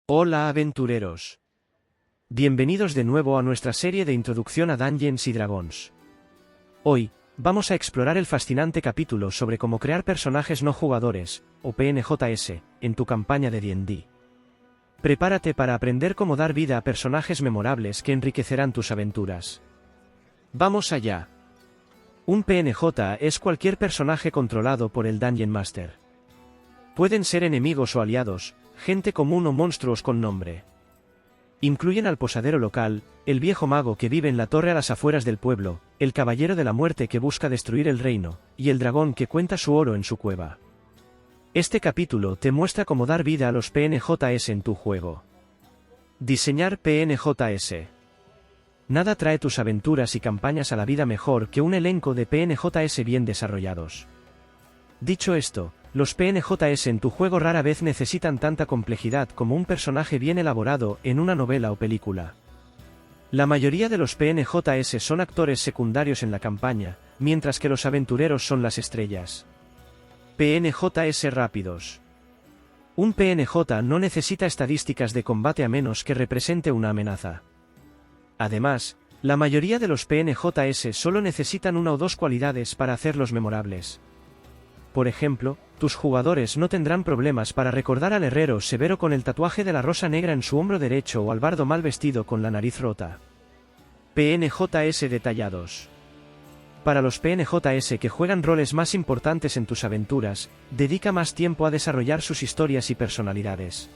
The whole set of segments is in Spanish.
Hola aventureros. Bienvenidos de nuevo a nuestra serie de introducción a Dungeons & Dragons. Hoy, vamos a explorar el fascinante capítulo sobre cómo crear personajes no jugadores, o PNJs, en tu campaña de D&D. Prepárate para aprender cómo dar vida a personajes memorables que enriquecerán tus aventuras. ¡Vamos allá! Un PNJ es cualquier personaje controlado por el Dungeon Master. Pueden ser enemigos o aliados, gente común o monstruos con nombre. Incluyen al posadero local, el viejo mago que vive en la torre a las afueras del pueblo, el caballero de la muerte que busca destruir el reino, y el dragón que cuenta su oro en su cueva. Este capítulo te muestra cómo dar vida a los PNJs en tu juego. Diseñar PNJs. Nada trae tus aventuras y campañas a la vida mejor que un elenco de PNJs bien desarrollados. Dicho esto, los PNJs en tu juego rara vez necesitan tanta complejidad como un personaje bien elaborado en una novela o película. La mayoría de los PNJs son actores secundarios en la campaña, mientras que los aventureros son las estrellas. PNJs rápidos. Un PNJ no necesita estadísticas de combate a menos que represente una amenaza. Además, la mayoría de los PNJs solo necesitan una o dos cualidades para hacerlos memorables. Por ejemplo, tus jugadores no tendrán problemas para recordar al herrero severo con el tatuaje de la rosa negra en su hombro derecho o al bardo mal vestido con la nariz rota. PNJs detallados. Para los PNJs que juegan roles más importantes en tus aventuras, dedica más tiempo a desarrollar sus historias y personalidades.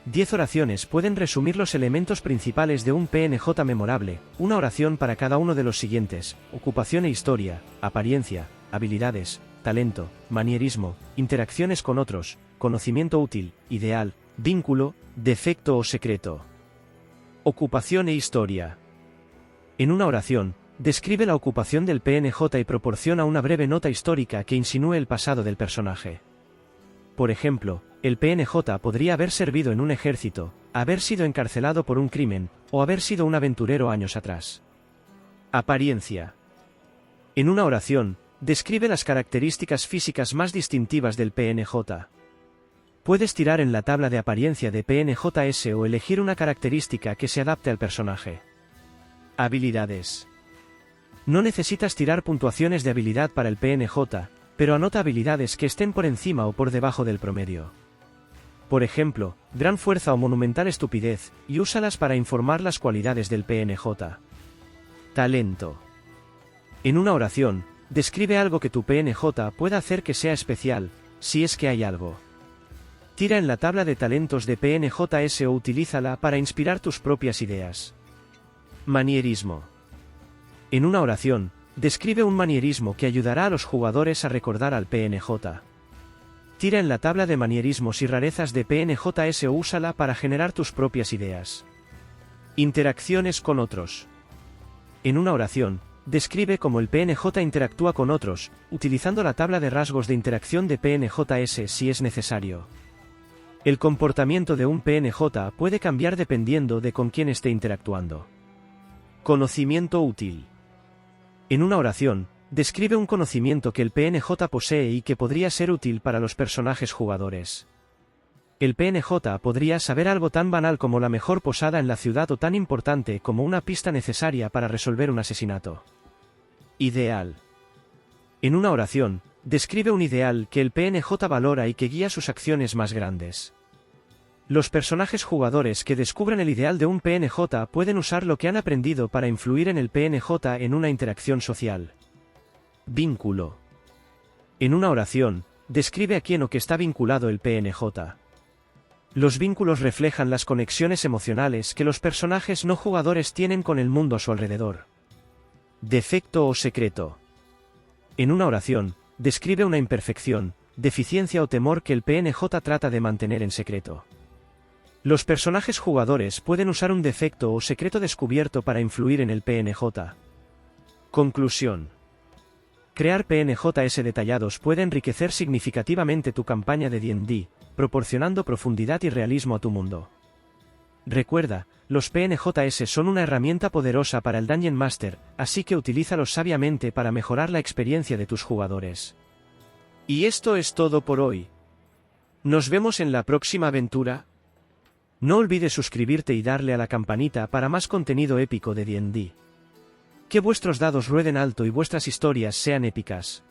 10 oraciones pueden resumir los elementos principales de un PNJ memorable, una oración para cada uno de los siguientes: ocupación e historia, apariencia, habilidades, talento, manierismo, interacciones con otros, conocimiento útil, ideal, vínculo, defecto o secreto. Ocupación e historia. En una oración, describe la ocupación del PNJ y proporciona una breve nota histórica que insinúe el pasado del personaje. Por ejemplo, el PNJ podría haber servido en un ejército, haber sido encarcelado por un crimen, o haber sido un aventurero años atrás. Apariencia. En una oración, describe las características físicas más distintivas del PNJ. Puedes tirar en la tabla de apariencia de PNJs o elegir una característica que se adapte al personaje. Habilidades. No necesitas tirar puntuaciones de habilidad para el PNJ, pero anota habilidades que estén por encima o por debajo del promedio. Por ejemplo, gran fuerza o monumental estupidez, y úsalas para informar las cualidades del PNJ. Talento. En una oración, describe algo que tu PNJ pueda hacer que sea especial, si es que hay algo. Tira en la tabla de talentos de PNJs o utilízala para inspirar tus propias ideas. Manierismo. En una oración, describe un manierismo que ayudará a los jugadores a recordar al PNJ. Tira en la tabla de manierismos y rarezas de PNJs o úsala para generar tus propias ideas. Interacciones con otros. En una oración, describe cómo el PNJ interactúa con otros, utilizando la tabla de rasgos de interacción de PNJs si es necesario. El comportamiento de un PNJ puede cambiar dependiendo de con quién esté interactuando. Conocimiento útil. En una oración, describe un conocimiento que el PNJ posee y que podría ser útil para los personajes jugadores. El PNJ podría saber algo tan banal como la mejor posada en la ciudad o tan importante como una pista necesaria para resolver un asesinato. Ideal. En una oración, describe un ideal que el PNJ valora y que guía sus acciones más grandes. Los personajes jugadores que descubran el ideal de un PNJ pueden usar lo que han aprendido para influir en el PNJ en una interacción social. Vínculo. En una oración, describe a quién o qué está vinculado el PNJ. Los vínculos reflejan las conexiones emocionales que los personajes no jugadores tienen con el mundo a su alrededor. Defecto o secreto. En una oración, describe una imperfección, deficiencia o temor que el PNJ trata de mantener en secreto. Los personajes jugadores pueden usar un defecto o secreto descubierto para influir en el PNJ. Conclusión. Crear PNJs detallados puede enriquecer significativamente tu campaña de D&D, proporcionando profundidad y realismo a tu mundo. Recuerda, los PNJs son una herramienta poderosa para el Dungeon Master, así que utilízalos sabiamente para mejorar la experiencia de tus jugadores. Y esto es todo por hoy. Nos vemos en la próxima aventura. No olvides suscribirte y darle a la campanita para más contenido épico de D&D. Que vuestros dados rueden alto y vuestras historias sean épicas.